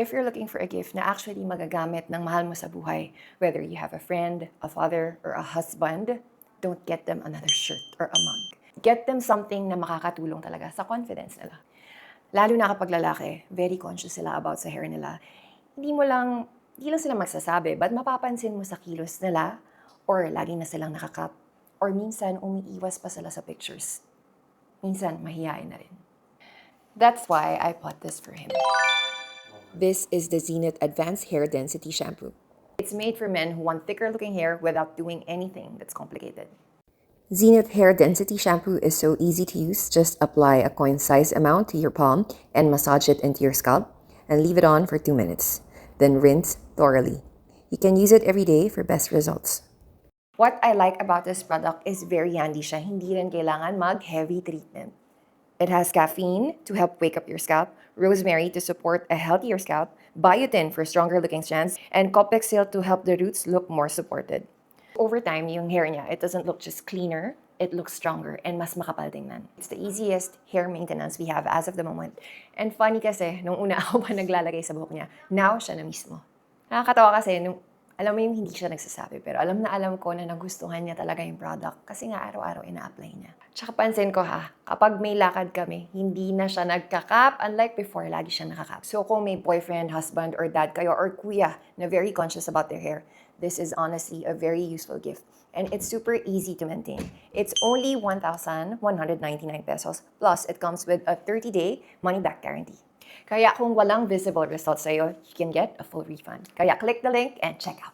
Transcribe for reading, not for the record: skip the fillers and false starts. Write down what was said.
If you're looking for a gift na actually magagamit ng mahal mo sa buhay, whether you have a friend, a father, or a husband, don't get them another shirt or a mug. Get them something na makakatulong talaga sa confidence nila. Lalo na kapag lalaki, very conscious sila about sa hair nila. Hindi lang sila magsasabi, but mapapansin mo sa kilos nila, or lagi na silang nakakap, or minsan umiiwas pa sila sa pictures. Minsan, mahihain na rin. That's why I bought this for him. This is the Zenith Advanced Hair Density Shampoo. It's made for men who want thicker looking hair without doing anything that's complicated. Zenith Hair Density Shampoo is so easy to use. Just apply a coin-sized amount to your palm and massage it into your scalp and leave it on for 2 minutes. Then rinse thoroughly. You can use it every day for best results. What I like about this product is very handy siya. Hindi rin kailangan mag-heavy treatment. It has caffeine to help wake up your scalp, rosemary to support a healthier scalp, biotin for stronger looking strands, and Copexil to help the roots look more supported. Over time, yung hair niya, it doesn't look just cleaner, it looks stronger and mas makapal tingnan. It's the easiest hair maintenance we have as of the moment. And funny kasi, nung una ako pa naglalagay sa buhok niya, now siya na mismo. Nakakatawa kasi, alam mo yung hindi siya nagsasabi, pero alam ko na nagustuhan niya talaga yung product kasi nga araw-araw ina-apply niya. Tsaka pansin ko kapag may lakad kami, hindi na siya nagkakap, unlike before, lagi siya nakakap. So kung may boyfriend, husband, or dad kayo, or kuya na very conscious about their hair, this is honestly a very useful gift. And it's super easy to maintain. It's only 1,199 pesos, plus it comes with a 30-day money-back guarantee. Kaya kung walang visible results sa'yo, you can get a full refund. Kaya click the link and check out.